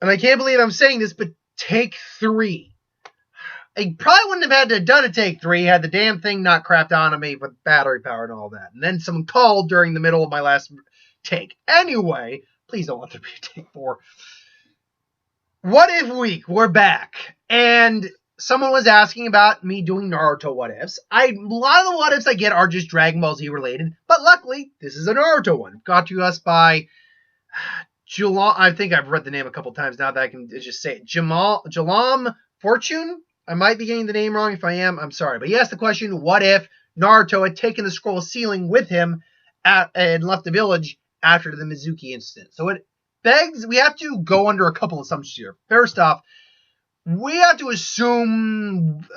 and I can't believe I'm saying this, but take 3. I probably wouldn't have had to have done a take 3 had the damn thing not crapped on me with battery power and all that. And then someone called during the middle of my last take. Anyway, please don't let there be a take 4. What if week? We're back. And someone was asking about me doing Naruto what ifs. A lot of the what ifs I get are just Dragon Ball Z related, but luckily, this is a Naruto one. Got to us by Jalam. I think I've read the name a couple times now that I can just say it. Jalam Fortune? I might be getting the name wrong. If I am, I'm sorry. But he asked the question, what if Naruto had taken the scroll ceiling with him and left the village after the Mizuki incident? So it begs, we have to go under a couple assumptions here. First off, we have to assume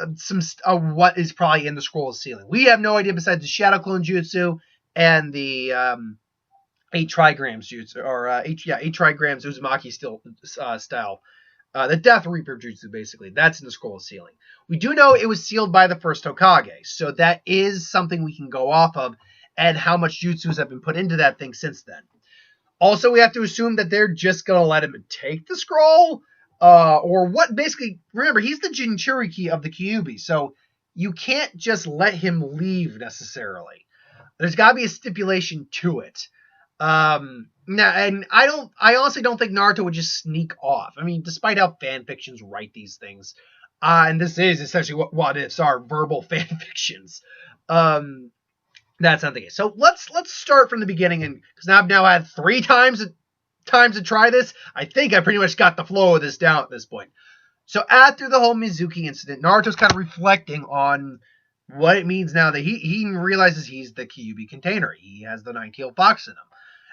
what is probably in the scroll ceiling. We have no idea besides the Shadow Clone Jutsu and the 8 trigrams jutsu, or 8 trigrams Uzumaki style. The Death Reaper Jutsu, basically. That's in the scroll ceiling. We do know it was sealed by the first Hokage, so that is something we can go off of, and how much jutsus have been put into that thing since then. Also, we have to assume that they're just going to let him take the scroll, or what, basically, remember, he's the Jinchuriki of the Kyuubi, so you can't just let him leave, necessarily. There's got to be a stipulation to it. Now, and I honestly don't think Naruto would just sneak off. I mean, despite how fan fictions write these things, and this is essentially what ifs are, verbal fan fictions. That's not the case. So let's start from the beginning, and because I've now had 3 times to try this, I think I pretty much got the flow of this down at this point. So after the whole Mizuki incident, Naruto's kind of reflecting on what it means now that he realizes he's the Kyuubi container. He has the nine-tailed fox in him.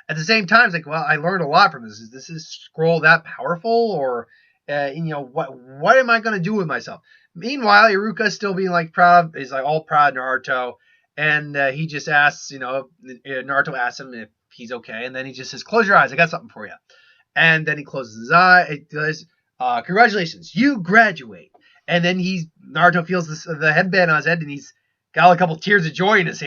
At the same time, it's like, well, I learned a lot from this. Is this scroll that powerful, or what am I going to do with myself? Meanwhile, Iruka's still being like proud. He's like all proud of Naruto, and he just asks, Naruto asks him if he's okay, and then he just says, "Close your eyes, I got something for you." And then he closes his eye. It does. Congratulations, you graduate. And then Naruto feels the headband on his head, and he's got a couple tears of joy in his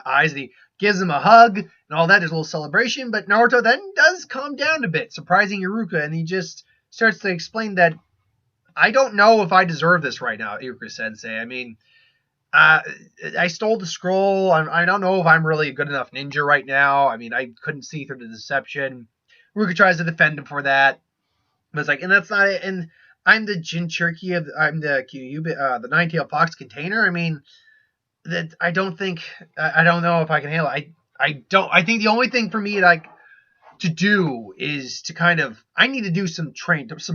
eyes, and he gives him a hug and all that. There's a little celebration, but Naruto then does calm down a bit, surprising Iruka, and he just starts to explain that I don't know if I deserve this right now, Iruka-sensei. I mean, I stole the scroll. I don't know if I'm really a good enough ninja right now. I mean, I couldn't see through the deception. Iruka tries to defend him for that, but it's like, and that's not it. And I'm the Jinchuriki I'm the Kyuubi, the nine-tailed fox container. I mean, that I don't know if I can handle it. I think the only thing for me to do is to I need to do some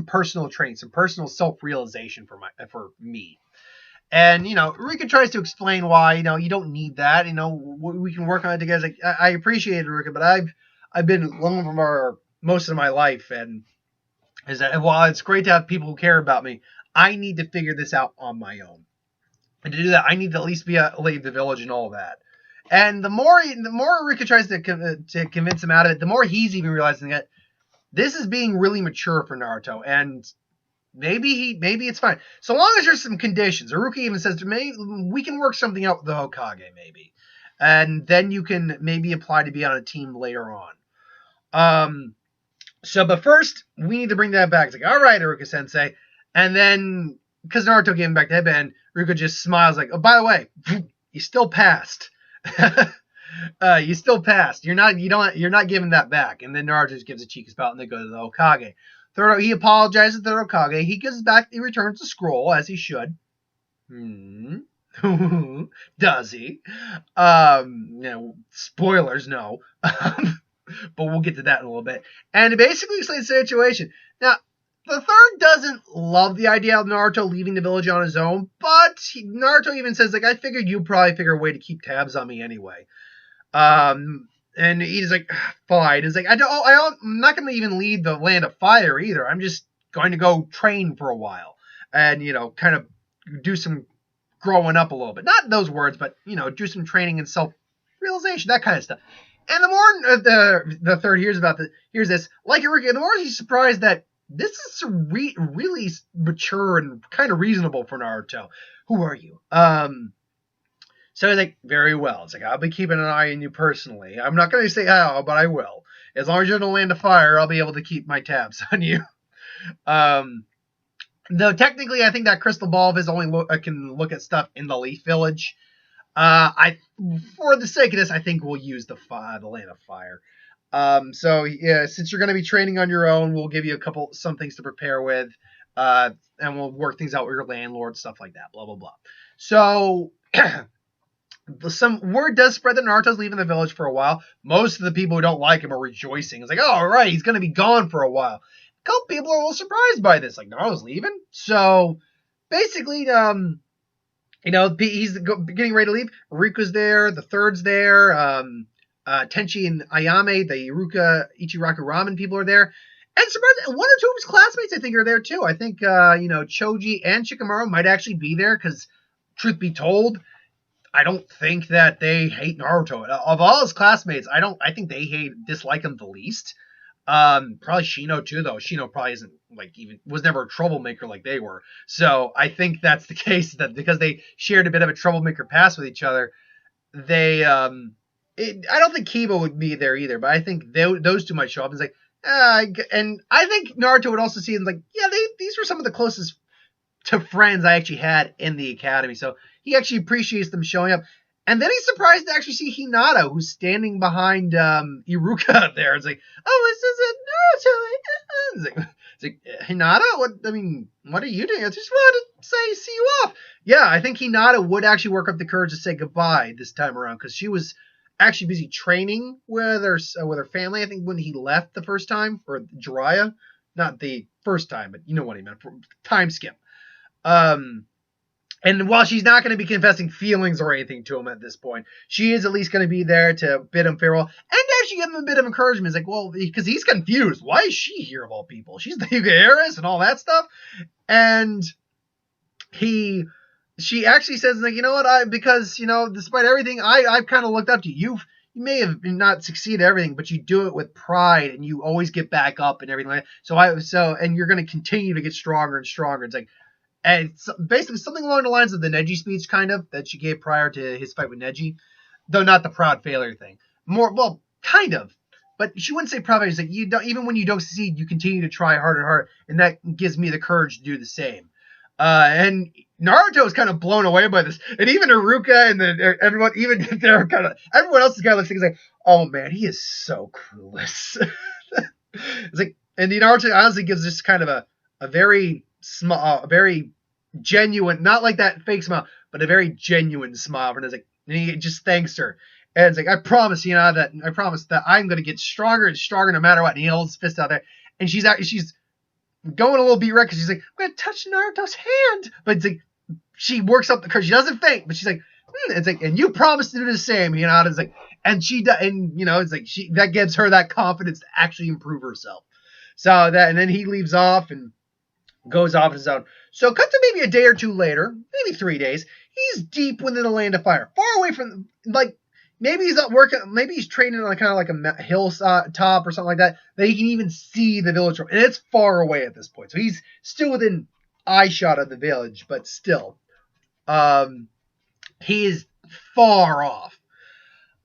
personal training, some personal self-realization for me. And, Rika tries to explain why, you don't need that. We can work on it together. Like, I appreciate it, Rika, but I've been alone for most of my life, and is that while it's great to have people who care about me, I need to figure this out on my own. And to do that, I need to at least leave the village and all that. And the more Rika tries to convince him out of it, the more he's even realizing that this is being really mature for Naruto, and maybe it's fine so long as there's some conditions. Iruka even says, maybe we can work something out with the Hokage, maybe, and then you can maybe apply to be on a team later on. But first we need to bring that back. It's like, all right, Iruka-sensei, and then because Naruto gave him back the headband, Iruka just smiles like, oh, by the way, you still passed. You still passed. You're not giving that back. And then Naruto just gives a cheeky spout, and they go to the Hokage. He apologizes to the Hokage. He returns the scroll, as he should. Does he? Spoilers, no. But we'll get to that in a little bit. And it basically explains the situation. Now, the third doesn't love the idea of Naruto leaving the village on his own, but Naruto even says, like, I figured you'd probably figure a way to keep tabs on me anyway. And he's like, fine. He's like, I'm not going to even leave the land of fire either. I'm just going to go train for a while and, kind of do some growing up a little bit. Not those words, but, do some training and self-realization, that kind of stuff. And the more the third hears this, like Iruka, the more he's surprised that this is really mature and kind of reasonable for Naruto. Who are you? So he's like, very well. It's like, I'll be keeping an eye on you personally. I'm not going to say how, but I will. As long as you're in the land of fire, I'll be able to keep my tabs on you. Though technically, I think that crystal ball of his only can look at stuff in the Leaf Village. For the sake of this, I think we'll use the Land of Fire. So yeah, since you're going to be training on your own, we'll give you some things to prepare with, and we'll work things out with your landlord, stuff like that. Blah blah blah. So. Some word does spread that Naruto's leaving the village for a while. Most of the people who don't like him are rejoicing. It's like, oh, all right, he's going to be gone for a while. A couple people are a little surprised by this. Like, Naruto's leaving? So, basically, he's getting ready to leave. Riku's there. The Third's there. Tenchi and Ayame, the Ichiraku Ramen people are there. And surprisingly, one or two of his classmates, I think, are there, too. I think, Choji and Shikamaru might actually be there because, truth be told, I don't think that they hate Naruto. Of all his classmates, I think they dislike him the least. Probably Shino too, though. Shino probably isn't was never a troublemaker like they were. So I think that's the case, that because they shared a bit of a troublemaker past with each other, they I don't think Kiba would be there either, but I think those two might show up. It's like, and I think Naruto would also see him like, yeah, these were some of the closest to friends I actually had in the academy. So he actually appreciates them showing up. And then he's surprised to actually see Hinata, who's standing behind Iruka there. It's like, oh, this is Naruto. It's like, Hinata? What are you doing? I just wanted to see you off. Yeah, I think Hinata would actually work up the courage to say goodbye this time around, because she was actually busy training with her family, I think, when he left the first time, or Jiraiya. Not the first time, but you know what he meant. Time skip. And while she's not going to be confessing feelings or anything to him at this point, she is at least going to be there to bid him farewell and actually give him a bit of encouragement. It's like, well, because he's confused. Why is she here of all people? She's the Hyuga heiress and all that stuff. And she actually says, like, you know what, because, despite everything, I've kind of looked up to you. You may have not succeeded at everything, but you do it with pride and you always get back up and everything like that. And you're going to continue to get stronger and stronger. It's like, and it's basically something along the lines of the Neji speech, kind of, that she gave prior to his fight with Neji. Though not the proud failure thing. Well, kind of. But she wouldn't say proud failure. It's like, even when you don't succeed, you continue to try harder and harder. And that gives me the courage to do the same. And Naruto is kind of blown away by this. And even Iruka and everyone else is kind of looking like, oh man, he is so clueless. It's like, and Naruto honestly gives this kind of a very small, very genuine, not like that fake smile, but a very genuine smile. And it's like, and he just thanks her. And it's like, I promise that I'm going to get stronger and stronger no matter what. And he holds his fist out there. And she's going a little beat right because she's like, I'm going to touch Naruto's hand. But it's like, she works up the courage. She doesn't faint, but she's like, it's like, and you promised to do the same. It's like, and she does, and it's like, that gives her that confidence to actually improve herself. So and then he leaves off and goes off his own. So cut to maybe a day or two later, maybe 3 days. He's deep within the Land of Fire, far away from, like, maybe he's not working. Maybe he's training on kind of like a hilltop or something like that he can even see the village from. And it's far away at this point. So he's still within eye shot of the village, but still, he is far off.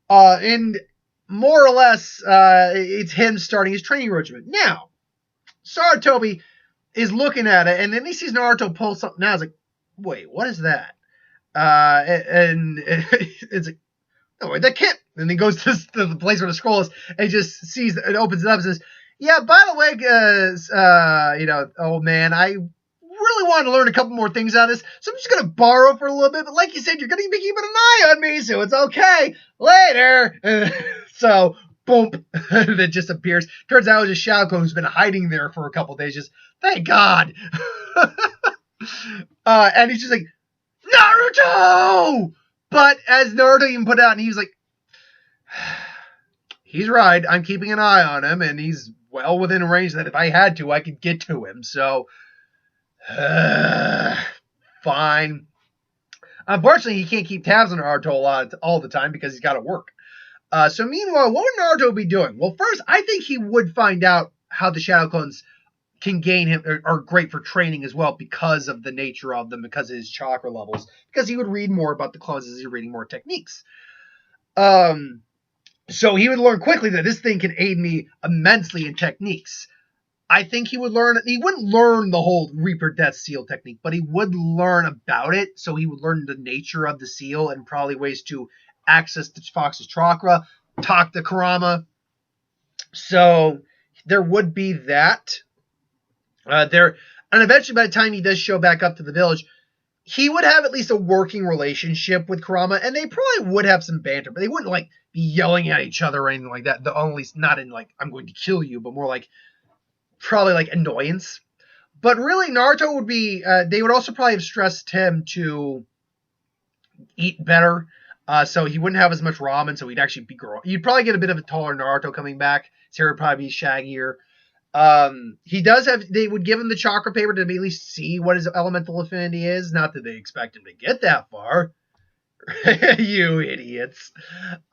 And more or less, it's him starting his training regimen. Now, Sarutobi is looking at it, and then he sees Naruto pull something out. He's like, wait, what is that? And it's like, no, that can't. And he goes to the place where the scroll is, and he just sees it, opens it up, and says, yeah, by the way, old man, I really want to learn a couple more things out of this, so I'm just going to borrow for a little bit. But like you said, you're going to be keeping an eye on me, so it's okay. Later. So, boom, it just appears. Turns out it was just Shaoko, who's been hiding there for a couple days. Just, thank God. And he's just like, Naruto! But as Naruto even put out, and he was like, he's right. I'm keeping an eye on him, and he's well within range that if I had to, I could get to him. So, fine. Unfortunately, he can't keep tabs on Naruto all the time because he's got to work. So meanwhile, what would Naruto be doing? Well, first, I think he would find out how the Shadow Clones can gain him, are great for training as well because of the nature of them, because of his chakra levels, because he would read more about the clones as he's reading more techniques. So he would learn quickly that this thing can aid me immensely in techniques. I think he would learn. He wouldn't learn the whole Reaper Death Seal technique, but he would learn about it. So he would learn the nature of the seal and probably ways to access the Fox's chakra, talk to Kurama. So there would be that. And eventually, by the time he does show back up to the village, he would have at least a working relationship with Kurama, and they probably would have some banter, but they wouldn't like be yelling at each other or anything like that. The only not in like I'm going to kill you, but more like probably like annoyance. But really, Naruto would be. They would also probably have stressed him to eat better, so he wouldn't have as much ramen. So he'd actually be grow. You'd probably get a bit of a taller Naruto coming back. His hair would probably be shaggier. He does have. They would give him the chakra paper to at least see what his elemental affinity is. Not that they expect him to get that far. You idiots.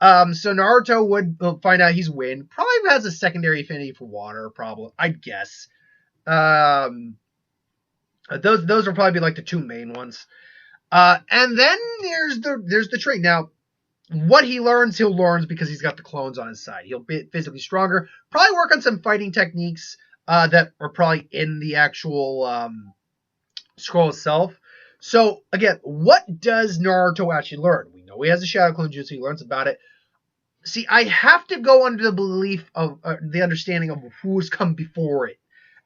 So Naruto would find out he's wind. Probably has a secondary affinity for water, probably. I'd guess. Those will probably be like the two main ones. And then there's the trait. Now, what he learns, he'll learn because he's got the clones on his side. He'll be physically stronger. Probably work on some fighting techniques that are probably in the actual scroll itself. So, again, what does Naruto actually learn? We know he has a Shadow Clone Jutsu. He learns about it. See, I have to go under the belief of the understanding of who's come before it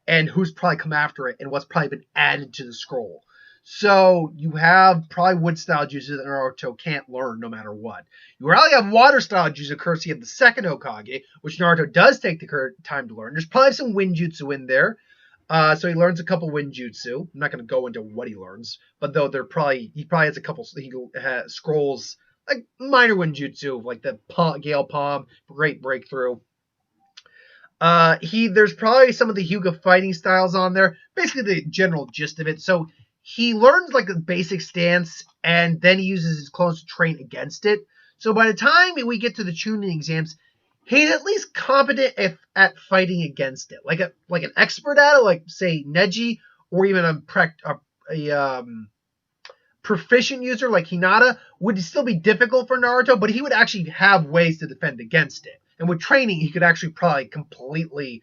and who's probably come after it and what's probably been added to the scroll. So you have probably wood-style jutsu that Naruto can't learn no matter what. You probably have water-style jutsu courtesy of the second Hokage, which Naruto does take the time to learn. There's probably some wind jutsu in there. So he learns a couple wind jutsu. I'm not going to go into what he learns, but though he probably has a couple scrolls, like minor wind jutsu, like the Gale Palm, great breakthrough. There's probably some of the Hyuga fighting styles on there, basically the general gist of it. So he learns like a basic stance, and then he uses his clones to train against it. So by the time we get to the Chunin exams, he's at least competent at fighting against it, like an expert at it, like say Neji, or even a proficient user like Hinata would still be difficult for Naruto, but he would actually have ways to defend against it. And with training, he could actually probably completely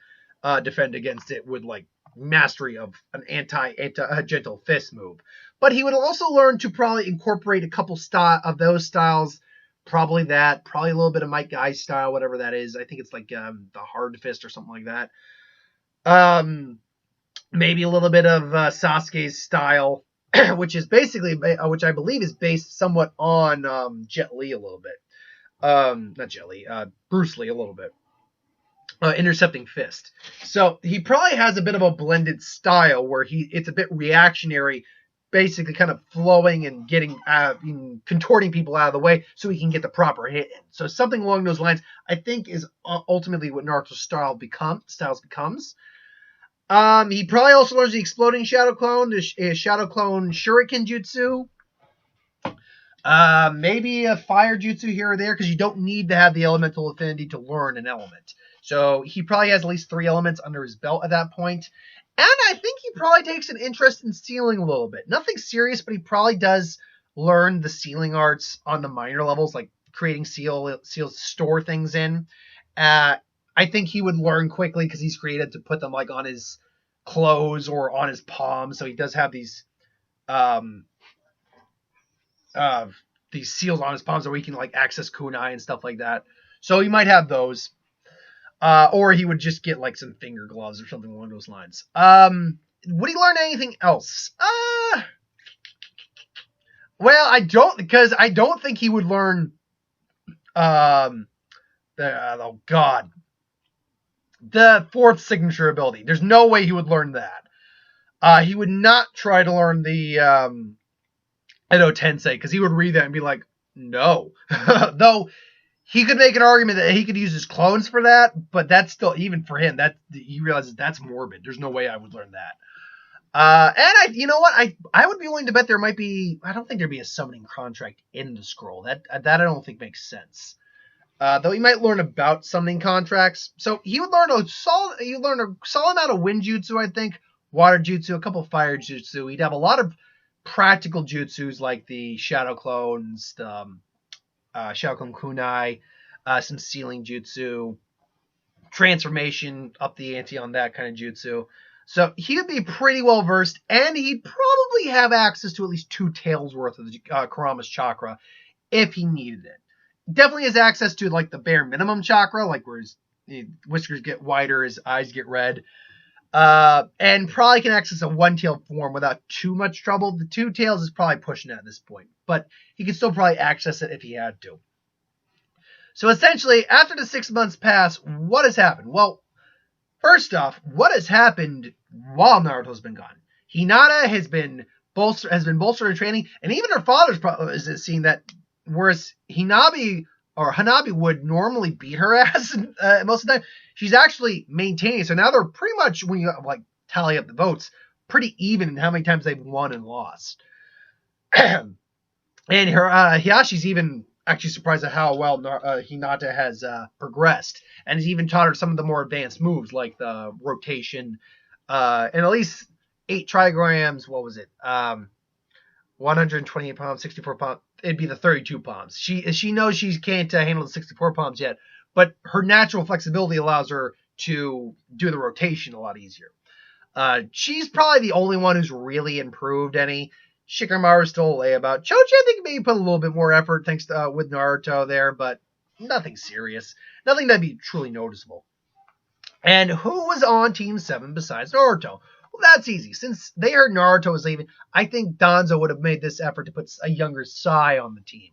defend against it with like mastery of an anti-gentle fist move. But he would also learn to probably incorporate a couple of those styles. Probably a little bit of Mike Guy style, whatever that is. I think it's like the hard fist or something like that. Maybe a little bit of Sasuke's style, which I believe is based somewhat on Jet Li a little bit. Not Jet Li, Bruce Lee a little bit. Intercepting fist. So he probably has a bit of a blended style where it's a bit reactionary, basically kind of flowing and getting contorting people out of the way so he can get the proper hit in. So something along those lines, I think, is ultimately what Naruto's styles becomes. He probably also learns the exploding Shadow Clone, the Shadow Clone Shuriken Jutsu. Maybe a fire jutsu here or there, because you don't need to have the elemental affinity to learn an element. So he probably has at least 3 elements under his belt at that point. And I think he probably takes an interest in sealing a little bit. Nothing serious, but he probably does learn the sealing arts on the minor levels, like creating seals to store things in. I think he would learn quickly because he's created to put them like on his clothes or on his palms. So he does have these seals on his palms where he can like access kunai and stuff like that. So he might have those. Or he would just get like some finger gloves or something along those lines. Would he learn anything else? Well, I don't think he would learn the 4th signature ability. There's no way he would learn that. He would not try to learn the Edo Tensei, because he would read that and be like, no. Though he could make an argument that he could use his clones for that, but that's still, even for him, that he realizes that's morbid. There's no way I would learn that. And you know what? I would be willing to bet there might be. I don't think there'd be a summoning contract in the scroll. That I don't think makes sense. Though he might learn about summoning contracts. So he would learn a solid amount of wind jutsu, I think, water jutsu, a couple fire jutsu. He'd have a lot of practical jutsus like the shadow clones, the Shadow Clone Kunai, some sealing jutsu. transformation, up the ante on that kind of jutsu. So he would be pretty well versed, and he'd probably have access to at least 2 tails worth of Kurama's chakra if he needed it. Definitely has access to like the bare minimum chakra, like where his whiskers get whiter, his eyes get red. And probably can access a 1-tailed form without too much trouble. The 2 tails is probably pushing it at this point, but he could still probably access it if he had to. So essentially, after the 6 months pass, what has happened? Well, first off, what has happened while Naruto's been gone? Hinata has been bolstered in training, and even her father's probably is seeing that. Whereas Hanabi would normally beat her ass most of the time, she's actually maintaining. So now they're pretty much, when you like tally up the votes, pretty even in how many times they've won and lost. And her Hiyashi's even actually surprised at how well Hinata has progressed, and has even taught her some of the more advanced moves like the rotation, and at least 8 trigrams. What was it? 128 pounds, 64 pounds. It'd be the 32 pounds. She knows she can't handle the 64 pounds yet, but her natural flexibility allows her to do the rotation a lot easier. She's probably the only one who's really improved any. Shikamaru's still a layabout. Choji, I think, maybe put a little bit more effort thanks to with Naruto there, but nothing serious. Nothing that'd be truly noticeable. And who was on Team 7 besides Naruto? Well, that's easy. Since they heard Naruto was leaving, I think Danzo would have made this effort to put a younger Sai on the team,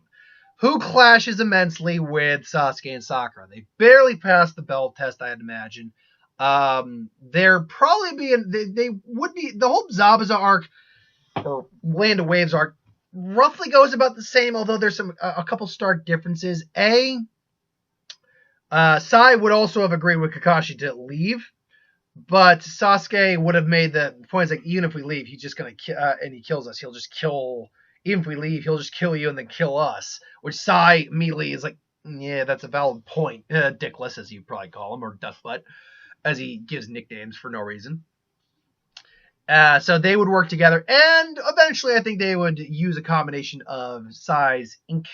who clashes immensely with Sasuke and Sakura. They barely passed the belt test, I'd imagine. They're probably they would be, the whole Zabuza arc, or Land of Waves arc, roughly goes about the same, although there's a couple stark differences. Sai would also have agreed with Kakashi to leave, but Sasuke would have made the point, like, even if we leave, he's just going to and he kills us. He'll just kill, even if we leave, he'll just kill you and then kill us. Which Sai immediately is like, yeah, that's a valid point. Dickless, as you probably call him, or Duffbutt, as he gives nicknames for no reason. So they would work together, and eventually I think they would use a combination of Sai's ink,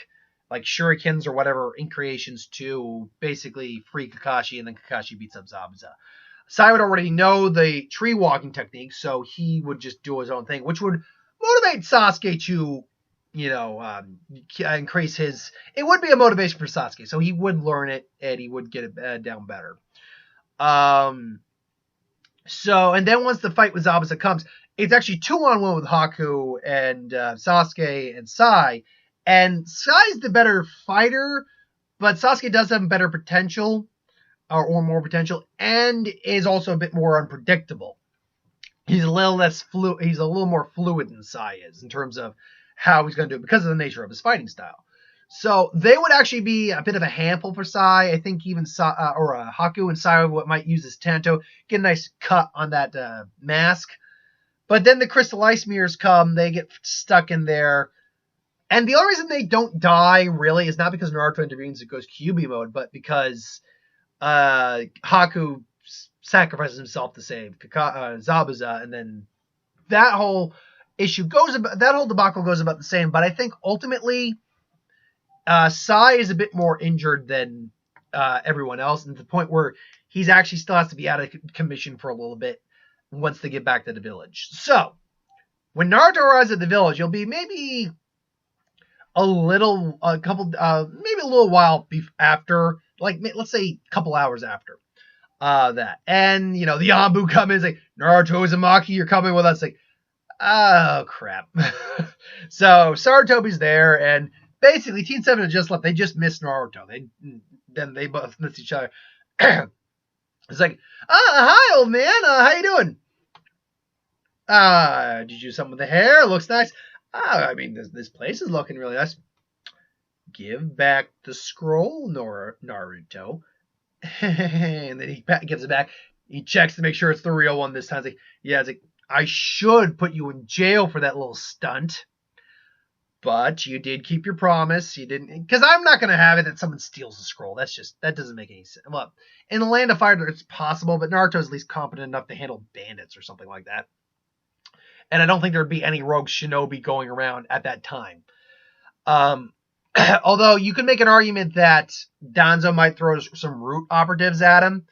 like shurikens or whatever, ink creations to basically free Kakashi, and then Kakashi beats up Zabuza. Sai would already know the tree walking technique, so he would just do his own thing, which would motivate Sasuke to, increase his... It would be a motivation for Sasuke, so he would learn it, and he would get it down better. And then once the fight with Zabuza comes, it's actually 2-on-1 with Haku and Sasuke and Sai. And Sai's the better fighter, but Sasuke does have better potential, or more potential, and is also a bit more unpredictable. He's a little more fluid than Sai is in terms of how he's going to do it because of the nature of his fighting style. So they would actually be a bit of a handful for Sai. I think even Haku and Sai might use his Tanto, get a nice cut on that mask. But then the Crystal Ice Mirrors come, they get stuck in there. And the only reason they don't die, really, is not because Naruto intervenes and goes Kyuubi mode, but because Haku sacrifices himself to save Zabuza, and then that whole debacle goes about the same. But I think ultimately, Sai is a bit more injured than everyone else, and to the point where he's actually still has to be out of commission for a little bit once they get back to the village. So when Naruto arrives at the village, it'll be maybe a little while after, like, let's say a couple hours after that. And, the Anbu come in and say, Naruto Uzumaki, you're coming with us. Like, oh, crap. So Sarutobi's there, and basically Team 7 had just left. They just missed Naruto. They both missed each other. It's like, hi, old man. How you doing? Did you do something with the hair? It looks nice. I mean, this place is looking really nice. Give back the scroll, Naruto. And then he gives it back. He checks to make sure it's the real one this time. It's like, yeah, it's like, I should put you in jail for that little stunt. But you did keep your promise. You didn't, because I'm not going to have it that someone steals the scroll. That doesn't make any sense. Well, in the Land of Fire, it's possible, but Naruto's at least competent enough to handle bandits or something like that. And I don't think there'd be any rogue shinobi going around at that time. Although you could make an argument that Danzo might throw some root operatives at him.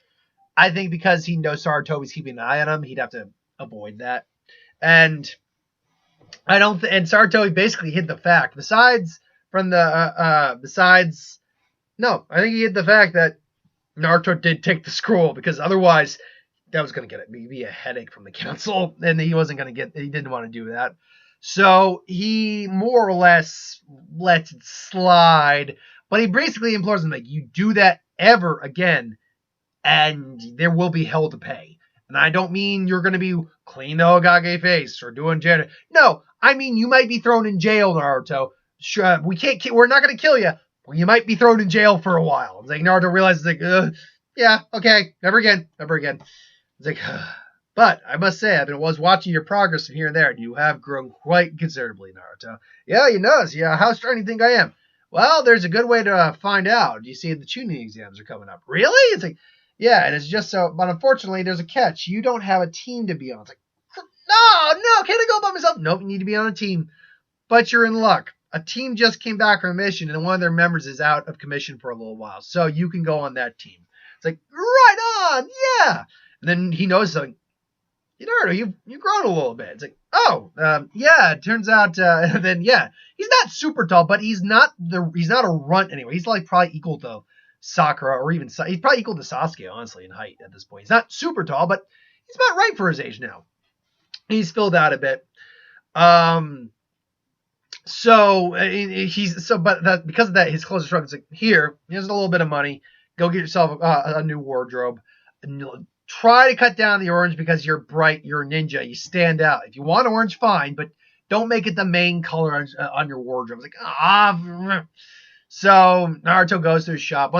I think because he knows Saratobi's keeping an eye on him, he'd have to avoid that. And I don't. And Saratobi basically hid the fact. Besides, no, I think he hid the fact that Naruto did take the scroll because otherwise that was going to be a headache from the council, and he wasn't going to get. He didn't want to do that. So he more or less lets it slide, but he basically implores him like, "You do that ever again, and there will be hell to pay." And I don't mean you're going to be clean the Hokage face or doing janitor. No, I mean you might be thrown in jail, Naruto. Sure, we're not going to kill you. Well, you might be thrown in jail for a while. It's like Naruto realizes, like, yeah, okay, never again. It's like, but I must say, I was watching your progress from here and there, and you have grown quite considerably, Naruto. Yeah, you notice. Yeah, how strong do you think I am? Well, there's a good way to find out. You see, the tuning exams are coming up. Really? It's like, yeah, and it's just so, but unfortunately, there's a catch. You don't have a team to be on. It's like, no, can't I go by myself? Nope, you need to be on a team. But you're in luck. A team just came back from a mission, and one of their members is out of commission for a little while. So you can go on that team. It's like, right on, yeah. And then he knows something. Naruto, you've grown a little bit. It's like, yeah, it turns out, then, yeah. He's not super tall, but he's not a runt anyway. He's like probably equal to Sakura, or even, he's probably equal to Sasuke, honestly, in height at this point. He's not super tall, but he's about right for his age now. He's filled out a bit. But because of that, his closest friend is like, here's a little bit of money. Go get yourself a new wardrobe. And try to cut down the orange because you're bright. You're a ninja. You stand out. If you want orange, fine, but don't make it the main color on your wardrobe. It's like, So Naruto goes to his shop,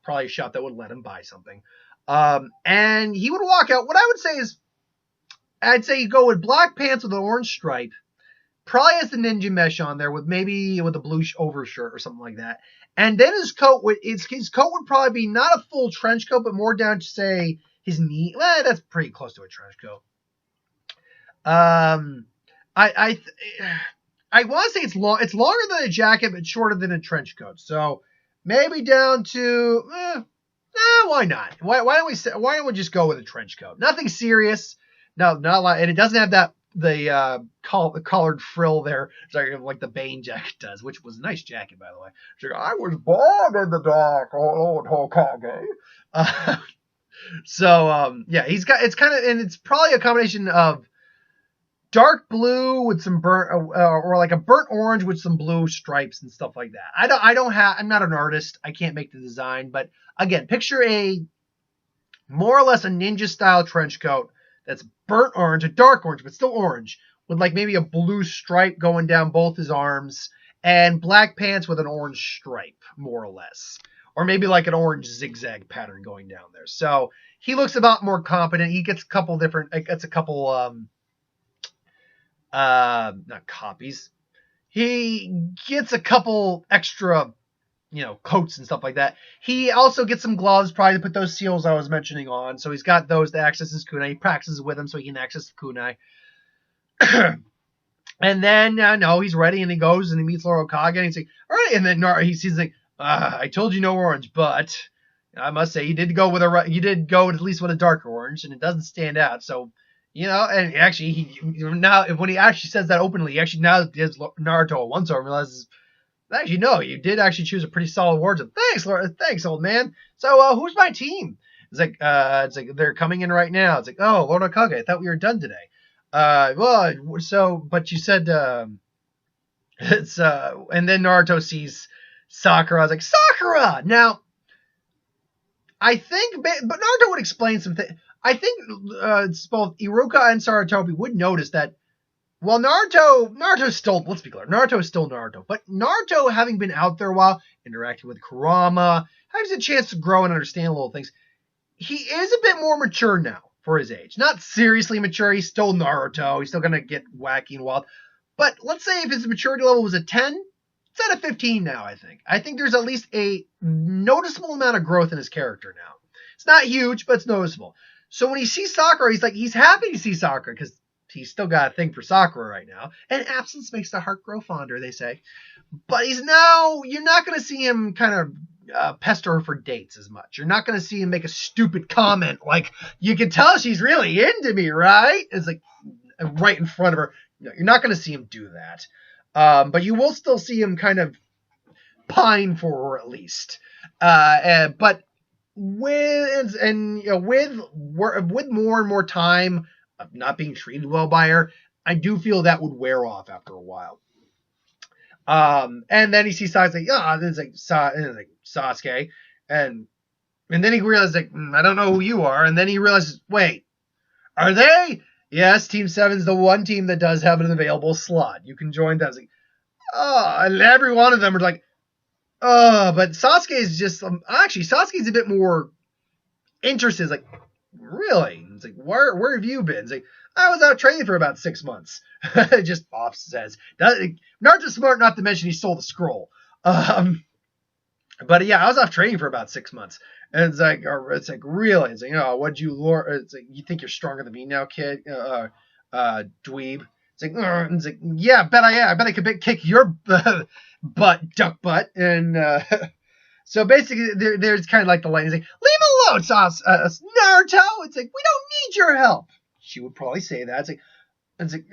probably a shop that would let him buy something. And he would walk out. What I would say is, I'd say you go with black pants with an orange stripe. Probably has the ninja mesh on there with a blue overshirt or something like that. And then his coat would probably be not a full trench coat, but more down to say his knee. Well, that's pretty close to a trench coat. I want to say it's long. It's longer than a jacket, but shorter than a trench coat. So maybe down to why not? Why don't we just go with a trench coat? Nothing serious. No, not like, and it doesn't have that the collared frill there, like the Bane jacket does, which was a nice jacket, by the way. She's like, I was born in the dark, old Hokage. Yeah, it's probably a combination of dark blue with some burnt, or like a burnt orange with some blue stripes and stuff like that. I'm not an artist. I can't make the design, but again, picture more or less a ninja style trench coat that's burnt orange, a dark orange, but still orange, with like maybe a blue stripe going down both his arms, and black pants with an orange stripe, more or less. Or maybe like an orange zigzag pattern going down there. So he looks about more competent. He gets not copies. He gets a couple extra, coats and stuff like that. He also gets some gloves, probably to put those seals I was mentioning on. So he's got those to access his kunai. He practices with them so he can access the kunai. And then, he's ready, and he goes and he meets Lord Hokage, and he's like, all right. And then he's like, I told you no orange, but I must say, you did go at least with a darker orange, and it doesn't stand out. So, and actually, when he actually says that openly, he actually now gives Naruto a once over and realizes, actually, no, you did actually choose a pretty solid wardrobe. Thanks, old man. So, who's my team? It's like they're coming in right now. It's like, oh, Lord Hokage, I thought we were done today. But you said it's and then Naruto sees Sakura. I was like, Sakura. Now, I think, but Naruto would explain something. I think both Iruka and Saratobi would notice that. Well, Naruto's still, let's be clear, Naruto is still Naruto. But Naruto, having been out there a while, interacting with Kurama, having a chance to grow and understand little things, he is a bit more mature now for his age. Not seriously mature, he's still Naruto, he's still going to get wacky and wild. But let's say if his maturity level was a 10, it's at a 15 now, I think. I think there's at least a noticeable amount of growth in his character now. It's not huge, but it's noticeable. So when he sees Sakura, he's happy to see Sakura, because he's still got a thing for Sakura right now. And absence makes the heart grow fonder, they say. But you're not going to see him kind of pester her for dates as much. You're not going to see him make a stupid comment like, you can tell she's really into me, right? It's like right in front of her. No, you're not going to see him do that. But you will still see him kind of pine for her at least. But with more and more time of not being treated well by her, I do feel that would wear off after a while. And then he sees Sasuke, it's like Sasuke, and then he realizes like, I don't know who you are, and then he realizes, wait, are they? Yes, Team 7's the one team that does have an available slot. You can join them. Like, and every one of them are like, but Sasuke is just actually Sasuke's a bit more interested. It's like, really? It's like, where have you been? It's like, I was out training for about 6 months. Just off says. Naruto's smart not to mention he stole the scroll. But yeah, I was off training for about 6 months. And it's like really? It's like, what'd you lure? It's like, you think you're stronger than me now, kid? Dweeb. It's like, yeah, I bet I could kick your butt, duck butt. And so basically, there's kind of like the line. He's like, leave him alone, Naruto. It's like, we don't need your help. She would probably say that. It's like,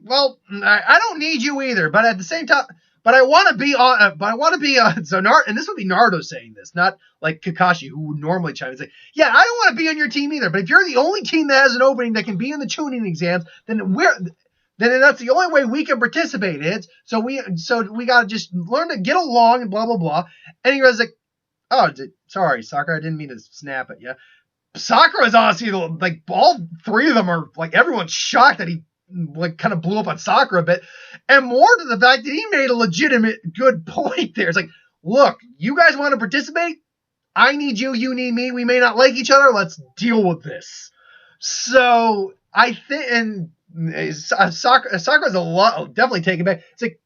well, I don't need you either. But at the same time, but I want to be on. So Naruto, and this would be Naruto saying this, not like Kakashi, who would normally chime in. It's like, yeah, I don't want to be on your team either. But if you're the only team that has an opening that can be in the tuning exams, then that's the only way we can participate. So we gotta just learn to get along and blah blah blah. And he was like, sorry, Sakura, I didn't mean to snap at you. Sakura is honestly like all three of them are like, everyone's shocked that he like kind of blew up on Sakura a bit, and more to the fact that he made a legitimate good point there. It's like, look, you guys want to participate? I need you, you need me. We may not like each other. Let's deal with this. So I think, and Sakura's definitely taken back. It's like,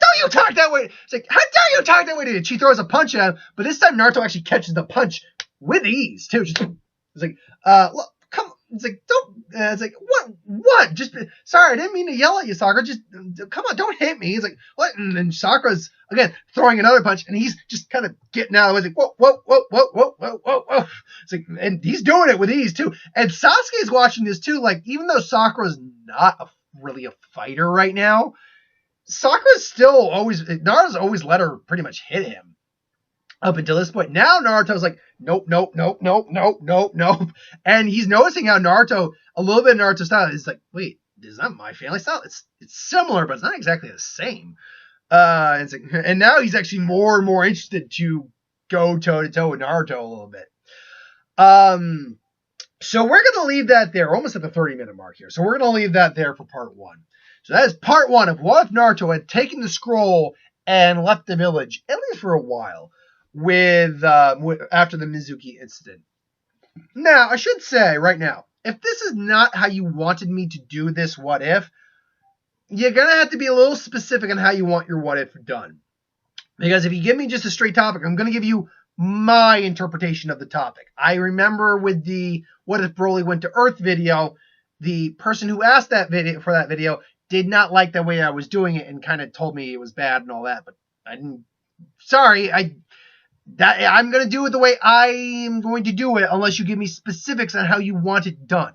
don't you talk that way. It's like, how dare you talk that way to you? She throws a punch at him, but this time Naruto actually catches the punch with ease too. It's like, look, come. It's like, don't. It's like, what? Just sorry, I didn't mean to yell at you, Sakura. Just come on, don't hit me. He's like, what? And then Sakura's again throwing another punch, and he's just kind of getting out of the way. It's like, whoa. It's like, and he's doing it with ease too. And Sasuke's watching this too. Like, even though Sakura's not really a fighter right now, Sakura's still Naruto's always let her pretty much hit him up until this point. Now Naruto's like, nope. And he's noticing how Naruto, a little bit of Naruto style is like, wait, is that my family style? It's similar, but it's not exactly the same. It's like, and now he's actually more and more interested to go toe to toe with Naruto a little bit. So we're going to leave that there. We're almost at the 30-minute mark here. So we're going to leave that there for part one. So that is part one of what if Naruto had taken the scroll and left the village, at least for a while, with after the Mizuki incident. Now, I should say right now, if this is not how you wanted me to do this what if, you're going to have to be a little specific on how you want your what if done. Because if you give me just a straight topic, I'm going to give you my interpretation of the topic. I remember with the What If Broly Went to Earth video, the person who asked that video did not like the way I was doing it and kind of told me it was bad and all that. But I didn't. Sorry, I'm going to do it the way I am going to do it unless you give me specifics on how you want it done.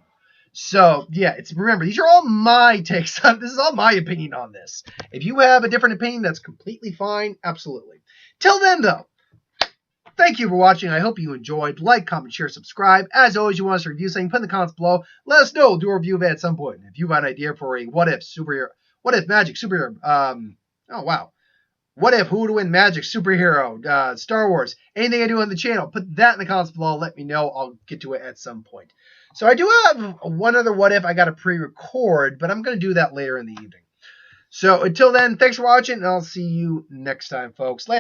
So, yeah, remember, these are all my takes. This is all my opinion on this. If you have a different opinion, that's completely fine. Absolutely. Till then, though, thank you for watching. I hope you enjoyed. Like, comment, share, subscribe. As always, you want us to review something, put in the comments below. Let us know. We'll do a review of it at some point. If you have an idea for a what if magic superhero, oh, wow. What if, who would win magic, superhero, Star Wars, anything I do on the channel, put that in the comments below. Let me know. I'll get to it at some point. So I do have one other what if I got to pre-record, but I'm going to do that later in the evening. So until then, thanks for watching, and I'll see you next time, folks. Later.